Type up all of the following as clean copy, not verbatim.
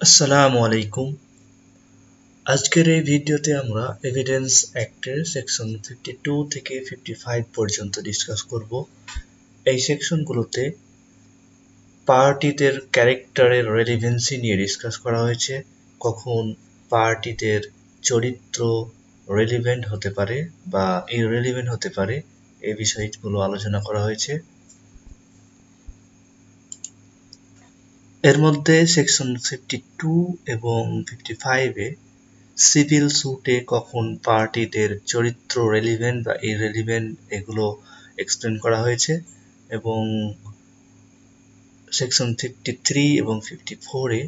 আসসালামু আলাইকুম। আজকের এই ভিডিওতে আমরা এভিডেন্স অ্যাক্টের সেকশন 52 থেকে 55 পর্যন্ত ডিসকাস করব। এই সেকশনগুলোতে পার্টিদের ক্যারেক্টারের রেলিভেন্সি নিয়ে ডিসকাস করা হয়েছে, কখন পার্টিদের চরিত্র রেলিভেন্ট হতে পারে বা ইররেলিভেন্ট হতে পারে এই বিষয়গুলো আলোচনা করা হয়েছে। এর মধ্যে সেকশন 52 এবং 55-এ সিভিল স্যুটে কখন পার্টিদের চরিত্র রেলিভেন্ট বা ইররেলিভেন্ট এগুলো এক্সপ্লেন করা হয়েছে, এবং সেকশন 53 এবং 54-এ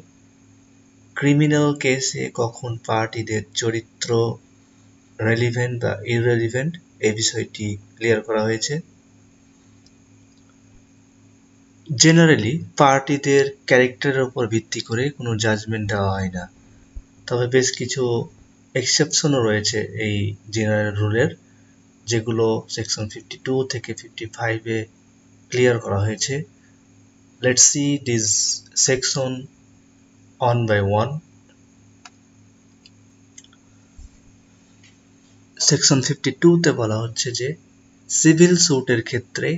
ক্রিমিনাল কেসে কখন পার্টিদের চরিত্র রেলিভেন্ট বা ইররেলিভেন্ট এই বিষয়টি ক্লিয়ার করা হয়েছে। জেনারেলি পার্টিদের ক্যারেক্টারের উপর ভিত্তি করে কোনো জাজমেন্ট দেওয়া হয় না, তবে বেশ কিছু এক্সেপশনও রয়েছে এই জেনারেল রুলের, যেগুলো সেকশন 52 থেকে 55-এ ক্লিয়ার করা হয়েছে। Let's see this section one by one. Section 52-তে বলা হচ্ছে যে সিভিল স্যুটের ক্ষেত্রে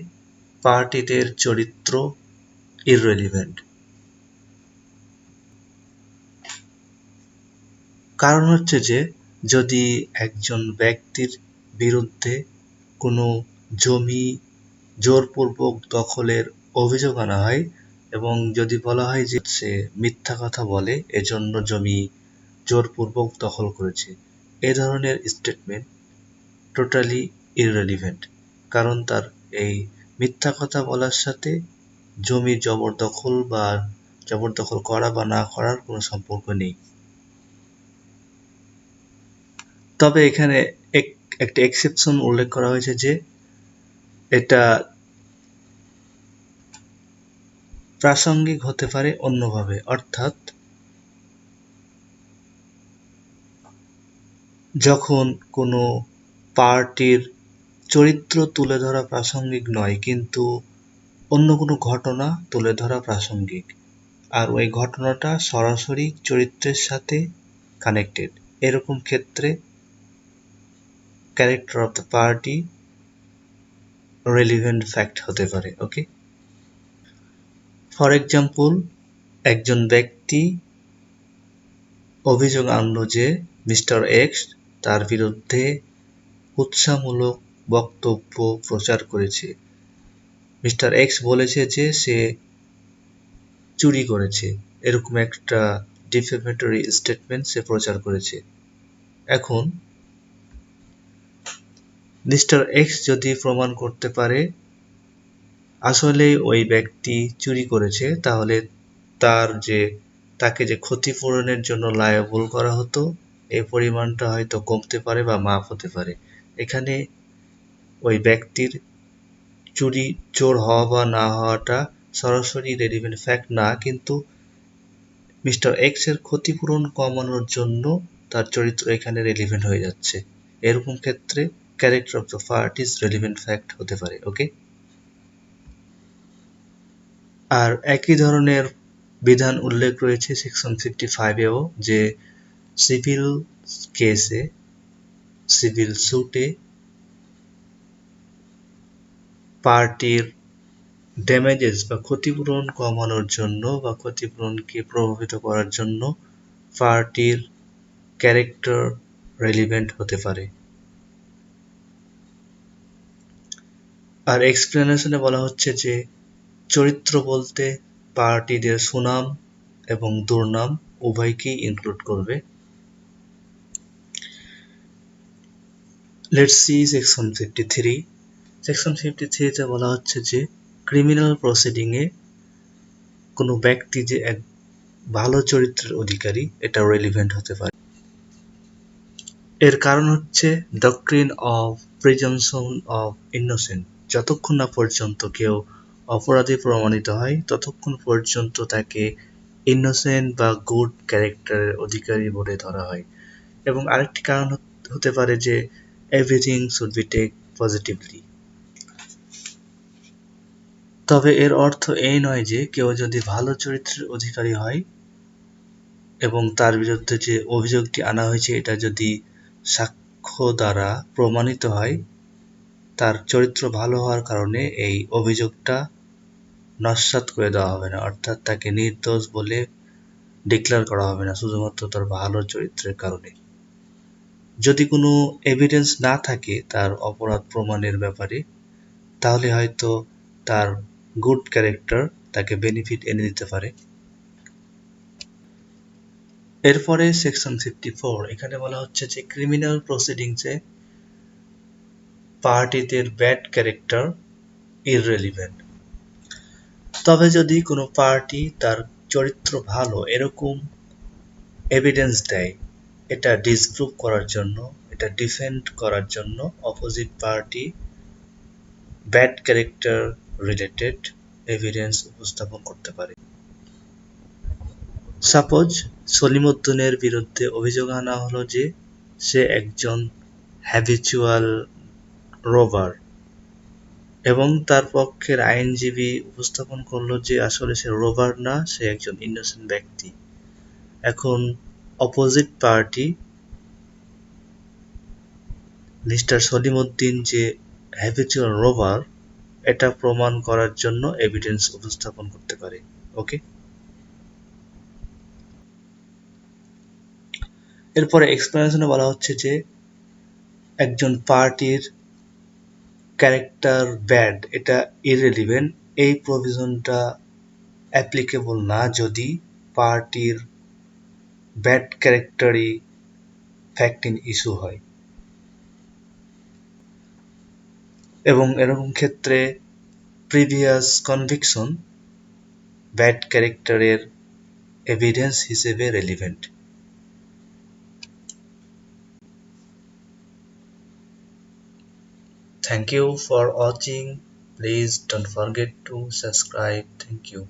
পার্টিদের চরিত্র ইররেলিভেন্ট। কারণ হচ্ছে যে যদি একজন ব্যক্তির বিরুদ্ধে কোনো জমি জোরপূর্বক দখলের অভিযোগ আনা হয় এবং যদি বলা হয় যে সে মিথ্যা কথা বলে এজন্য জমি জোরপূর্বক দখল করেছে, এ ধরনের স্টেটমেন্ট টোটালি ইররেলিভেন্ট, কারণ তার এই মিথ্যা কথা বলার সাথে জমি জবরদখল করা বা না করার কোনো সম্পর্ক নেই। তবে এখানে একটা এক্সেপশন উল্লেখ করা হয়েছে যে এটা প্রাসঙ্গিক হতে পারে অন্যভাবে, অর্থাৎ যখন কোনো পার্টির চরিত্র তুলে ধরা প্রাসঙ্গিক নয় কিন্তু অন্য কোনো ঘটনা তুলে ধরা প্রাসঙ্গিক, আর ওই ঘটনাটা সরাসরি চরিত্রের সাথে কানেক্টেড, এরকম ক্ষেত্রে character of the party relevant fact হতে পারে। ওকে, ফর এক্সাম্পল, একজন ব্যক্তি অভিযোগ আনলো যে মিস্টার এক্স তার বিরুদ্ধে কুৎসামূলক বক্তব্য প্রচার করেছে। মিস্টার এক্স বলেছে যে সে চুরি করেছে, এরকম একটা ডিফেমেটরি স্টেটমেন্ট সে প্রচার করেছে। এখন মিস্টার এক্স যদি প্রমাণ করতে পারে আসলে ওই ব্যক্তি চুরি করেছে, তাহলে তাকে যে ক্ষতিপূরণের জন্য লায়াবল করা হতো এই পরিমাণটা হয়তো কমতে পারে বা মাফ হতে পারে। এখানে ওই ব্যক্তির চোর হওয়া বা না হওয়াটা সরাসরি রেলিভেন্ট ফ্যাক্ট না, কিন্তু মিস্টার এক্স এর ক্ষতিপূরণ কমানোর জন্য তার চরিত্র এখানে রেলিভেন্ট হয়ে যাচ্ছে। এরকম ক্ষেত্রে character of the parties relevant fact হতে পারে। ওকে, আর একই ধরনের বিধান উল্লেখ রয়েছে সেকশন 55-এও, যে সিভিল কেসে সিভিল স্যুটে পার্টির ড্যামেজেস বা ক্ষতিপূরণ কমানোর জন্য বা ক্ষতিপূরণকে প্রভাবিত করার জন্য পার্টির ক্যারেক্টার রেলিভেন্ট হতে পারে। আর এক্সপ্লেনেশনে বলা হচ্ছে যে চরিত্র বলতে পার্টিদের সুনাম এবং দুর্নাম উভয়কেই ইনক্লুড করবে। Let's see section 53। সেকশন 53-তে বলা হচ্ছে যে ক্রিমিনাল প্রসিডিংয়ে কোনো ব্যক্তি যে এক ভালো চরিত্রের অধিকারী এটা রেলিভেন্ট হতে পারে। এর কারণ হচ্ছে doctrine of presumption of innocent. যতক্ষণ না পর্যন্ত কেউ অপরাধী প্রমাণিত হয় ততক্ষণ পর্যন্ত তাকে ইনোসেন্ট বা গুড ক্যারেক্টারের অধিকারী বলে ধরা হয়। এবং আরেকটি কারণ হতে পারে যে everything should be take positively. তবে এর অর্থ এই নয় যে কেউ যদি ভালো চরিত্রের অধিকারী হয় এবং তার বিরুদ্ধে যে অভিযোগটি আনা হয়েছে এটা যদি সাক্ষ্য দ্বারা প্রমাণিত হয়, তার চরিত্র ভালো হওয়ার কারণে এই অভিযোগটা নস্যাৎ করে দেওয়া হবে না, অর্থাৎ তাকে নির্দোষ বলে ডিক্লেয়ার করা হবে না শুধুমাত্র তার ভালো চরিত্রের কারণে। যদি কোনো এভিডেন্স না থাকে তার অপরাধ প্রমাণের ব্যাপারে, তাহলে হয়তো তার গুড ক্যারেক্টার তাকে বেনিফিট এনে দিতে পারে। এরপরে সেকশন 54, এখানে বলা হচ্ছে যে ক্রিমিনাল প্রসিডিংসে পার্টিদের ব্যাড ক্যারেক্টার ইররেলিভেন্ট। তবে যদি কোনো পার্টি তার চরিত্র ভালো এরকম এভিডেন্স দেয়, এটা ডিসপ্রুভ করার জন্য, এটা ডিফেন্ড করার জন্য opposite party bad character related evidence উপস্থাপন করতে পারে। সাপোজ সলিমুদ্দিনের বিরুদ্ধে অভিযোগ আনা হলো যে সে একজন হ্যাবিচুয়াল রোভার, এবং তার পক্ষের আইনজীবী উপস্থাপন করলো যে আসলে সে রোভার না, সে একজন ইনোসেন্ট ব্যক্তি। এখন অপোজিট পার্টি মিস্টার সলিমুদ্দিন যে হ্যাবিচুয়াল রোভার এটা প্রমাণ করার জন্য এভিডেন্স উপস্থাপন করতে পারে। ওকে, এরপরে এক্সপ্লেনেশনে বলা হচ্ছে যে একজন পার্টির ক্যারেক্টার ব্যাড এটা ইররেলিভেন্ট, এই প্রভিশনটা অ্যাপ্লিকেবল না যদি পার্টির ব্যাড ক্যারেক্টারই ফ্যাক্ট ইন ইস্যু হয়, এবং এরকম ক্ষেত্রে প্রিভিয়াস কনভিকশন ব্যাড ক্যারেক্টারের এভিডেন্স হিসেবে relevant. Thank you for watching. Please don't forget to subscribe. Thank you.